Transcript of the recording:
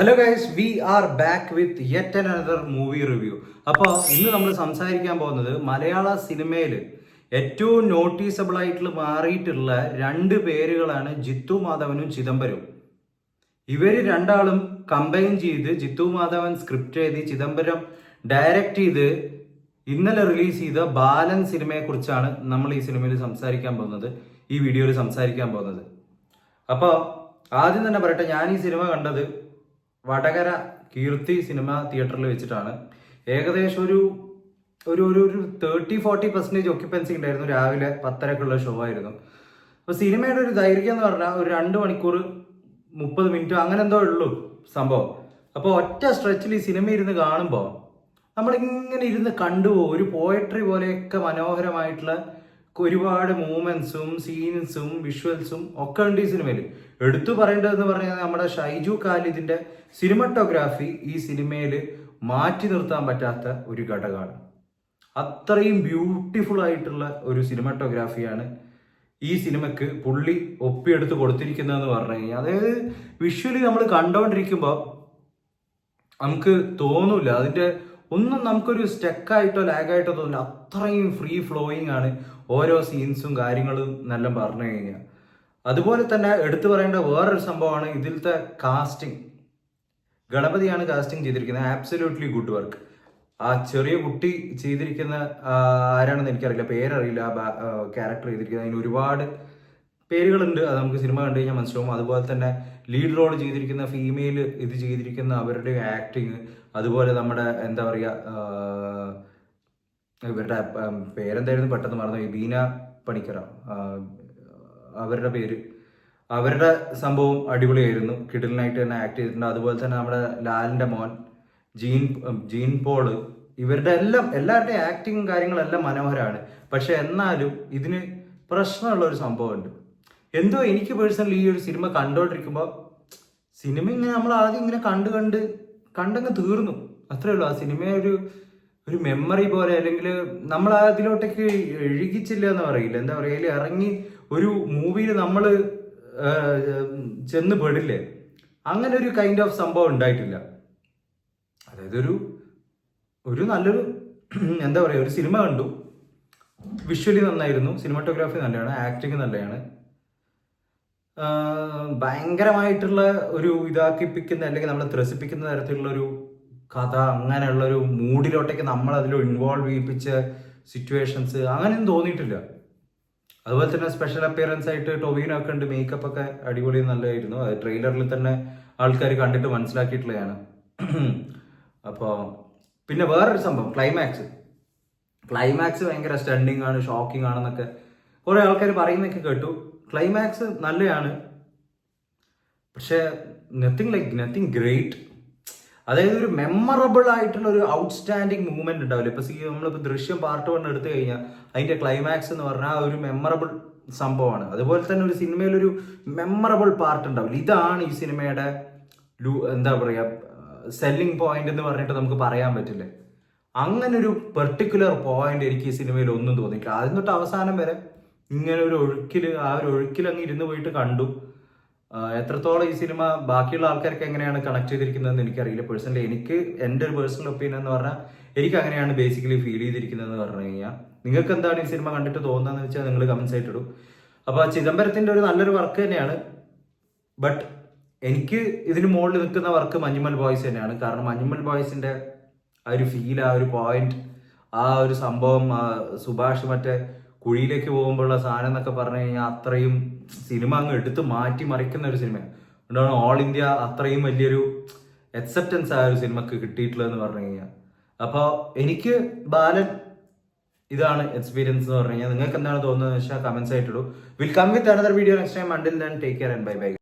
Hello guys, we are back with yet another movie review. അപ്പോൾ ഇന്ന് നമ്മൾ സംസാരിക്കാൻ പോകുന്നത് മലയാള സിനിമയിൽ ഏറ്റവും നോട്ടീസബിൾ ആയിട്ട് മാറിയിട്ടുള്ള രണ്ട് പേരുകളാണ് ജിത്തു മാധവനും ചിദംബരവും. ഇവർ രണ്ടാളും കമ്പൈൻ ചെയ്ത് ജിത്തു മാധവൻ സ്ക്രിപ്റ്റ് എഴുതി ചിദംബരം ഡയറക്റ്റ് ചെയ്ത് ഇന്നലെ റിലീസ് ചെയ്ത ബാലൻ സിനിമയെ കുറിച്ചാണ് നമ്മൾ ഈ സിനിമയിൽ സംസാരിക്കാൻ പോകുന്നത്, ഈ വീഡിയോയിൽ സംസാരിക്കാൻ പോകുന്നത്. അപ്പോൾ ആദ്യം തന്നെ പറയട്ടെ, ഞാൻ ഈ സിനിമ കണ്ടത് വടകര കീർത്തി സിനിമ തിയേറ്ററിൽ വെച്ചിട്ടാണ്. ഏകദേശം ഒരു 30-40% ഒക്യുപ്പൻസി ഉണ്ടായിരുന്നു. രാവിലെ 10:30 ഷോ ആയിരുന്നു. അപ്പോൾ സിനിമയുടെ ഒരു ദൈർഘ്യം എന്ന് പറഞ്ഞാൽ ഒരു 2 മണിക്കൂർ 30 മിനിറ്റ് അങ്ങനെ എന്തോ ഉള്ളൂ സംഭവം. അപ്പോൾ ഒറ്റ സ്ട്രെച്ചിൽ ഈ സിനിമ ഇരുന്ന് കാണുമ്പോൾ നമ്മളിങ്ങനെ ഇരുന്ന് കണ്ടുപോകും. ഒരു പോയട്രി പോലെയൊക്കെ മനോഹരമായിട്ടുള്ള ഒരുപാട് മൂവ്മെന്റ്സും സീൻസും വിഷ്വൽസും ഒക്കെ ഉണ്ട് ഈ സിനിമയിൽ. എടുത്തു പറയേണ്ടതെന്ന് പറഞ്ഞാൽ നമ്മുടെ ഷൈജു ഖാലിദിന്റെ സിനിമറ്റോഗ്രാഫി ഈ സിനിമയിൽ മാറ്റി നിർത്താൻ പറ്റാത്ത ഒരു ഘടകമാണ്. അത്രയും ബ്യൂട്ടിഫുൾ ആയിട്ടുള്ള ഒരു സിനിമറ്റോഗ്രാഫിയാണ് ഈ സിനിമക്ക് പുള്ളി ഒപ്പിയെടുത്ത് കൊടുത്തിരിക്കുന്നതെന്ന് പറഞ്ഞു കഴിഞ്ഞാൽ, അതായത് വിഷ്വലി നമ്മൾ കണ്ടോണ്ടിരിക്കുമ്പോൾ നമുക്ക് തോന്നൂല, അതിന്റെ ഒന്നും നമുക്കൊരു സ്റ്റക്കായിട്ടോ ലാഗായിട്ടോ തോന്നില്ല. അത്രയും ഫ്രീ ഫ്ലോയിങ് ആണ് ഓരോ സീൻസും കാര്യങ്ങളും നല്ല പറഞ്ഞു കഴിഞ്ഞാൽ. അതുപോലെ തന്നെ എടുത്തു പറയേണ്ട വേറൊരു സംഭവമാണ് ഇതിലത്തെ കാസ്റ്റിംഗ്. ഗണപതിയാണ് കാസ്റ്റിംഗ് ചെയ്തിരിക്കുന്നത്. Absolutely good work. ആ ചെറിയ കുട്ടി ചെയ്തിരിക്കുന്ന ആരാണെന്ന് എനിക്കറിയില്ല, പേരറിയില്ല. ആ ക്യാരക്ടർ ചെയ്തിരിക്കുന്നത് അതിന് ഒരുപാട് പേരുകളുണ്ട്, അത് നമുക്ക് സിനിമ കണ്ടു കഴിഞ്ഞാൽ മനസ്സിലാവും. അതുപോലെ തന്നെ ലീഡ് റോൾ ചെയ്തിരിക്കുന്ന ഫീമെയിൽ ഇത് ചെയ്തിരിക്കുന്ന അവരുടെ ആക്ടിങ്, അതുപോലെ നമ്മുടെ എന്താ പറയുക, ഇവരുടെ പേരെന്തായിരുന്നു പെട്ടെന്ന് മറന്നു, ബീന പണിക്കര, അവരുടെ പേര്, അവരുടെ സംഭവം അടിപൊളിയായിരുന്നു. കിടിലനായിട്ട് തന്നെ ആക്ട് ചെയ്തിട്ടുണ്ട്. അതുപോലെ തന്നെ നമ്മുടെ ലാലിന്റെ മോൻ ജീൻ പോള്, ഇവരുടെ എല്ലാവരുടെയും ആക്ടിങ് കാര്യങ്ങളെല്ലാം മനോഹരമാണ്. പക്ഷെ എന്നാലും ഇതിന് പ്രശ്നമുള്ള ഒരു സംഭവമുണ്ട്. എന്തോ എനിക്ക് പേഴ്സണലി ഈ ഒരു സിനിമ കണ്ടോണ്ടിരിക്കുമ്പോൾ സിനിമ ഇങ്ങനെ നമ്മൾ ആദ്യം ഇങ്ങനെ കണ്ടങ്ങ് തീർന്നു, അത്രേ ഉള്ളൂ. ആ സിനിമയെ ഒരു മെമ്മറി പോലെ, അല്ലെങ്കിൽ നമ്മൾ അതിലോട്ടേക്ക് എഴുകിച്ചില്ല എന്ന് പറയില്ല, എന്താ പറയുക, അതിൽ ഇറങ്ങി ഒരു മൂവിയിൽ നമ്മൾ ചെന്ന് പെടില്ലേ, അങ്ങനെ ഒരു കൈൻഡ് ഓഫ് സംഭവം ഉണ്ടായിട്ടില്ല. അതായത് ഒരു നല്ലൊരു എന്താ പറയുക, ഒരു സിനിമ കണ്ടു, വിഷ്വലി നന്നായിരുന്നു, സിനിമാറ്റോഗ്രാഫി നല്ലതാണ്, ആക്ടിങ് നല്ലതാണ്, ഭയങ്കരമായിട്ടുള്ള ഒരു ഇതാക്കിപ്പിക്കുന്ന അല്ലെങ്കിൽ നമ്മളെ ത്രസിപ്പിക്കുന്ന തരത്തിലുള്ള ഒരു കഥ, അങ്ങനെയുള്ള ഒരു മൂഡിലോട്ടേക്ക് നമ്മൾ അതിൽ ഇൻവോൾവ് ചെയ്യിപ്പിച്ച സിറ്റുവേഷൻസ് അങ്ങനെയൊന്നും തോന്നിയിട്ടില്ല. അതുപോലെ തന്നെ സ്പെഷ്യൽ അപ്പിയറൻസ് ആയിട്ട് ടൊവിനൊക്കെ ഉണ്ട്, മേക്കപ്പ് ഒക്കെ അടിപൊളി നല്ലതായിരുന്നു. അത് ട്രെയിലറിൽ തന്നെ ആൾക്കാർ കണ്ടിട്ട് മനസ്സിലാക്കിയിട്ടുള്ളതാണ്. അപ്പോൾ പിന്നെ വേറൊരു സംഭവം, ക്ലൈമാക്സ് ഭയങ്കര സ്റ്റണ്ടിങ് ആണ്, ഷോക്കിംഗ് ആണെന്നൊക്കെ കുറെ ആൾക്കാർ പറയുന്നൊക്കെ കേട്ടു. ക്ലൈമാക്സ് നല്ലതാണ്, പക്ഷെ നത്തിങ് ഗ്രേറ്റ്. അതായത് ഒരു മെമ്മറബിൾ ആയിട്ടുള്ള ഒരു ഔട്ട്സ്റ്റാൻഡിങ് മൂവ്മെന്റ് ഉണ്ടാവില്ല. ഇപ്പൊ നമ്മളിപ്പോൾ ദൃശ്യം പാർട്ട് 1 എടുത്തു കഴിഞ്ഞാൽ അതിന്റെ ക്ലൈമാക്സ് എന്ന് പറഞ്ഞാൽ ഒരു മെമ്മറബിൾ സംഭവമാണ്. അതുപോലെ തന്നെ ഒരു സിനിമയിൽ ഒരു മെമ്മറബിൾ പാർട്ട് ഉണ്ടാവില്ല. ഇതാണ് ഈ സിനിമയുടെ എന്താ പറയുക, സെല്ലിംഗ് പോയിന്റ് എന്ന് പറഞ്ഞിട്ട് നമുക്ക് പറയാൻ പറ്റില്ല. അങ്ങനെ ഒരു പെർട്ടിക്കുലർ പോയിന്റ് എനിക്ക് ഈ സിനിമയിൽ ഒന്നും തോന്നിയിട്ടില്ല. ആദ്യം തൊട്ട് അവസാനം വരെ ഇങ്ങനെ ഒരു ഒഴുക്കിൽ അങ്ങ് ഇരുന്ന് പോയിട്ട് കണ്ടു. എത്രത്തോളം ഈ സിനിമ ബാക്കിയുള്ള ആൾക്കാർക്ക് എങ്ങനെയാണ് കണക്ട് ചെയ്തിരിക്കുന്നതെന്ന് എനിക്കറിയില്ല. പേഴ്സണലി എനിക്ക് എൻ്റെ ഒരു പേഴ്സണൽ ഒപ്പീനിയൻ എന്ന് പറഞ്ഞാൽ എനിക്ക് അങ്ങനെയാണ് ബേസിക്കലി ഫീൽ ചെയ്തിരിക്കുന്നതെന്ന് പറഞ്ഞു കഴിഞ്ഞാൽ. നിങ്ങൾക്ക് എന്താണ് ഈ സിനിമ കണ്ടിട്ട് തോന്നുന്നതെന്ന് വെച്ചാൽ നിങ്ങൾ കമന്റ്സ് ആയിട്ട് ഇടും. അപ്പോൾ ചിദംബരത്തിൻ്റെ ഒരു നല്ലൊരു വർക്ക് തന്നെയാണ്. ബട്ട് എനിക്ക് ഇതിന് മുകളിൽ നിൽക്കുന്ന വർക്ക് മഞ്ഞുമൽ ബോയ്സ് തന്നെയാണ്. കാരണം മഞ്ഞുമൽ ബോയ്സിന്റെ ആ ഒരു ഫീൽ, ആ ഒരു പോയിന്റ്, ആ ഒരു സംഭവം, സുഭാഷ് മറ്റേ കുഴിയിലേക്ക് പോകുമ്പോഴുള്ള സാധനം എന്നൊക്കെ പറഞ്ഞു കഴിഞ്ഞാൽ അത്രയും സിനിമ അങ്ങ് എടുത്ത് മാറ്റി മറിക്കുന്ന ഒരു സിനിമയാണ്. അതുകൊണ്ടാണ് ഓൾ ഇന്ത്യ അത്രയും വലിയൊരു അക്സെപ്റ്റൻസ് ആ ഒരു സിനിമക്ക് കിട്ടിയിട്ടുള്ളതെന്ന് പറഞ്ഞു കഴിഞ്ഞാൽ. അപ്പോൾ എനിക്ക് ബാലൻ ഇതാണ് എക്സ്പീരിയൻസ് എന്ന് പറഞ്ഞു കഴിഞ്ഞാൽ. നിങ്ങൾക്ക് എന്താണ് തോന്നുന്നത് വെച്ചാൽ കമന്റ്സ് ആയിട്ടിടൂ. Will come with another video next time. Until then take care and bye by.